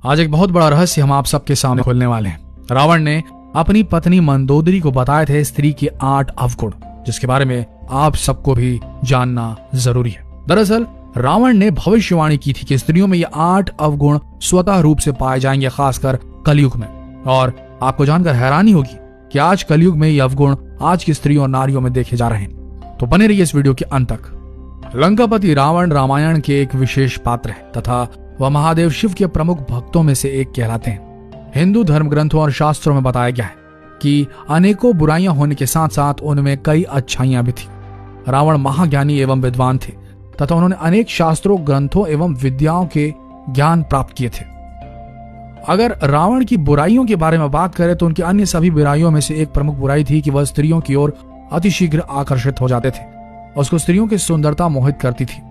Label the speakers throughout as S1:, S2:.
S1: आज एक बहुत बड़ा रहस्य हम आप सबके सामने खोलने वाले हैं। रावण ने अपनी पत्नी मंदोदरी को बताए थे स्त्री के 8 अवगुण, जिसके बारे में आप सबको भी जानना जरूरी है। दरअसल रावण ने भविष्यवाणी की थी कि स्त्रियों में ये 8 अवगुण स्वतः रूप से पाए जाएंगे, खासकर कलयुग में। और आपको जानकर हैरानी होगी कि आज कलयुग में ये अवगुण आज की स्त्रियों और नारियों में देखे जा रहे हैं। तो बने रहिए इस वीडियो के अंत तक। लंकापति रावण रामायण के एक विशेष पात्र है तथा वह महादेव शिव के प्रमुख भक्तों में से एक कहलाते हैं। हिंदू धर्म ग्रंथों और शास्त्रों में बताया गया है कि अनेकों बुराइयां होने के साथ साथ उनमें कई अच्छाइयां भी थी। रावण महाज्ञानी एवं विद्वान थे तथा उन्होंने अनेक शास्त्रों, ग्रंथों एवं विद्याओं के ज्ञान प्राप्त किए थे। अगर रावण की बुराइयों के बारे में बात करें तो उनकी अन्य सभी बुराइयों में से एक प्रमुख बुराई थी कि वह स्त्रियों की ओर अतिशीघ्र आकर्षित हो जाते थे। उसको स्त्रियों की सुंदरता मोहित करती थी।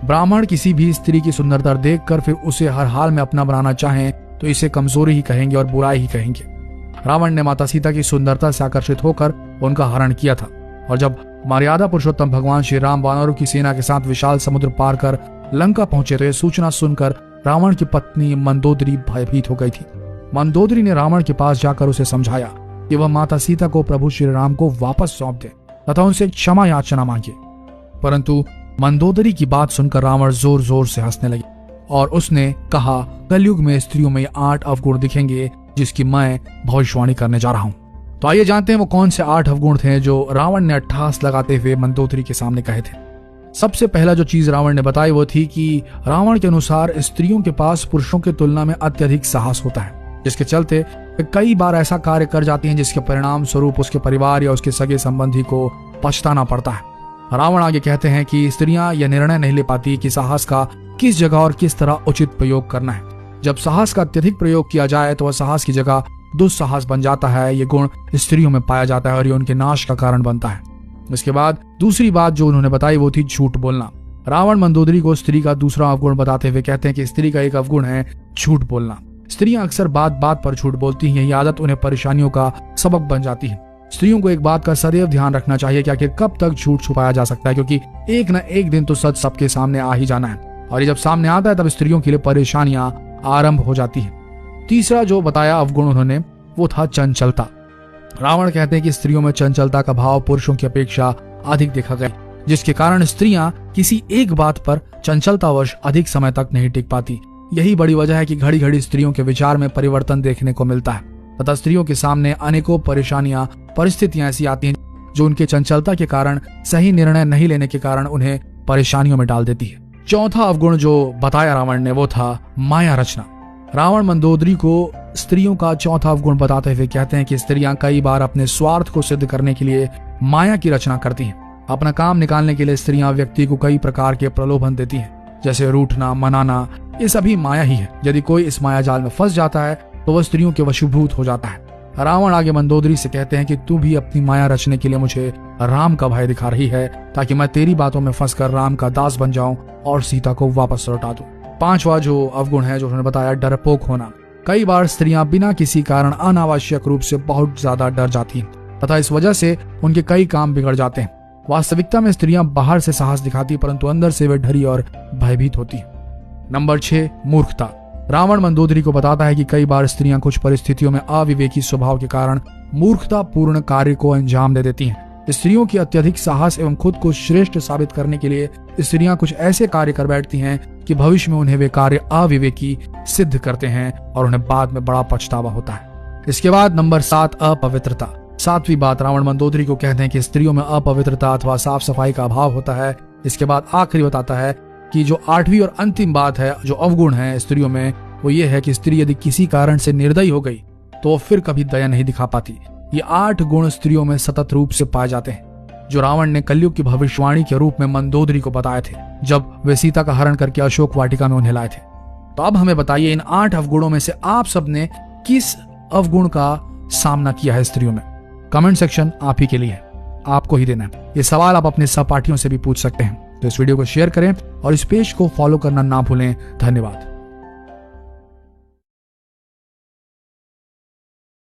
S1: ब्राह्मण किसी भी स्त्री की सुंदरता देखकर फिर उसे हर हाल में अपना बनाना चाहें तो इसे कमजोरी ही कहेंगे और बुराई ही कहेंगे। रावण ने माता सीता की सुंदरता से आकर्षित होकर उनका हरण किया था और जब मर्यादा पुरुषोत्तम भगवान श्री राम वानरों की सेना के साथ विशाल समुद्र पार कर लंका पहुंचे तो यह सूचना सुनकर रावण की पत्नी मंदोदरी भयभीत हो गई थी। मंदोदरी ने रावण के पास जाकर उसे समझाया कि वह माता सीता को प्रभु श्री राम को वापस सौंप दे तथा उनसे क्षमा याचना मांगे। परंतु मंदोदरी की बात सुनकर रावण जोर जोर से हंसने लगे और उसने कहा, कलयुग में स्त्रियों में 8 अवगुण दिखेंगे जिसकी मैं भविष्यवाणी करने जा रहा हूं। तो आइए जानते हैं वो कौन से 8 अवगुण थे जो रावण ने अट्टहास लगाते हुए मंदोदरी के सामने कहे थे। सबसे पहला जो चीज रावण ने बताई वो थी कि रावण के अनुसार स्त्रियों के पास पुरुषों की तुलना में अत्यधिक साहस होता है, जिसके चलते वे कई बार ऐसा कार्य कर जाती हैं जिसके परिणाम स्वरूप उसके परिवार या उसके सगे संबंधी को पछताना पड़ता है। रावण आगे कहते हैं कि स्त्रियां यह निर्णय नहीं ले पाती कि साहस का किस जगह और किस तरह उचित प्रयोग करना है। जब साहस का अत्यधिक प्रयोग किया जाए तो वह साहस की जगह दुस्साहस बन जाता है। ये गुण स्त्रियों में पाया जाता है और ये उनके नाश का कारण बनता है। इसके बाद दूसरी बात जो उन्होंने बताई वो थी झूठ बोलना। रावण मंदोदरी को स्त्री का दूसरा अवगुण बताते हुए कहते हैं कि स्त्री का एक अवगुण है झूठ बोलना। स्त्रियां अक्सर बात बात पर झूठ बोलती हैं। यही आदत उन्हें परेशानियों का सबब बन जाती है। स्त्रियों को एक बात का सदैव ध्यान रखना चाहिए कि आखिर कब तक झूठ छुपाया जा सकता है, क्योंकि एक न एक दिन तो सच सबके सामने आ ही जाना है और ये जब सामने आता है तब स्त्रियों के लिए परेशानियां आरंभ हो जाती है। तीसरा जो बताया अवगुण उन्होंने वो था चंचलता। रावण कहते हैं कि स्त्रियों में चंचलता का भाव पुरुषों की अपेक्षा अधिक देखा गया, जिसके कारण स्त्रियां किसी एक बात पर चंचलतावश अधिक समय तक नहीं टिक पाती। यही बड़ी वजह है कि घड़ी घड़ी स्त्रियों के विचार में परिवर्तन देखने को मिलता है तथा स्त्रियों के सामने अनेकों परेशानियां, परिस्थितियां ऐसी आती हैं जो उनके चंचलता के कारण, सही निर्णय नहीं लेने के कारण उन्हें परेशानियों में डाल देती है। चौथा अवगुण जो बताया रावण ने वो था माया रचना। रावण मंदोदरी को स्त्रियों का चौथा अवगुण बताते हुए कहते हैं कि स्त्रियां कई बार अपने स्वार्थ को सिद्ध करने के लिए माया की रचना करती हैं। अपना काम निकालने के लिए स्त्रियां व्यक्ति को कई प्रकार के प्रलोभन देती हैं, जैसे रूठना, मनाना। ये सभी माया ही है। यदि कोई इस माया जाल में फंस जाता है तो वह स्त्रियों के वशीभूत हो जाता है। रावण आगे मंदोदरी से कहते हैं कि तू भी अपनी माया रचने के लिए मुझे राम का भय दिखा रही है ताकि मैं तेरी बातों में फंसकर राम का दास बन जाऊं और सीता को वापस लौटा दूं। पांचवा जो अवगुण है जो उन्होंने बताया, डरपोक होना। कई बार स्त्रियां बिना किसी कारण अनावश्यक रूप से बहुत ज्यादा डर जाती हैं तथा इस वजह से उनके कई काम बिगड़ जाते हैं। वास्तविकता में स्त्रियां बाहर से साहस दिखाती परंतु अंदर से वे डरी और भयभीत होती हैं। नंबर 6, मूर्खता। रावण मंदोदरी को बताता है कि कई बार स्त्रियां कुछ परिस्थितियों में अविवेकी स्वभाव के कारण मूर्खता पूर्ण कार्य को अंजाम दे देती हैं। स्त्रियों की अत्यधिक साहस एवं खुद को श्रेष्ठ साबित करने के लिए स्त्रियां कुछ ऐसे कार्य कर बैठती हैं कि भविष्य में उन्हें वे कार्य अविवेकी सिद्ध करते हैं और उन्हें बाद में बड़ा पछतावा होता है। इसके बाद नंबर 7, अपवित्रता। सातवीं बात रावण मंदोदरी को कहते हैं कि स्त्रियों में अपवित्रता अथवा साफ सफाई का अभाव होता है। इसके बाद आखिरी बताता है कि जो 8वीं और अंतिम बात है, जो अवगुण है स्त्रियों में, वो ये है कि स्त्री यदि किसी कारण से निर्दयी हो गई तो वो फिर कभी दया नहीं दिखा पाती। ये 8 गुण स्त्रियों में सतत रूप से पाए जाते हैं जो रावण ने कलयुग की भविष्यवाणी के रूप में मंदोदरी को बताए थे जब वे सीता का हरण करके अशोक वाटिका में उन्हें लाए थे। तो अब हमें बताइए इन 8 अवगुणों में से आप सबने किस अवगुण का सामना किया है स्त्रियों में? कमेंट सेक्शन आप ही के लिए है, आपको ही देना है। ये सवाल आप अपने सहपाठियों से भी पूछ सकते हैं। तो इस वीडियो को शेयर करें और इस पेज को फॉलो करना ना भूलें। धन्यवाद।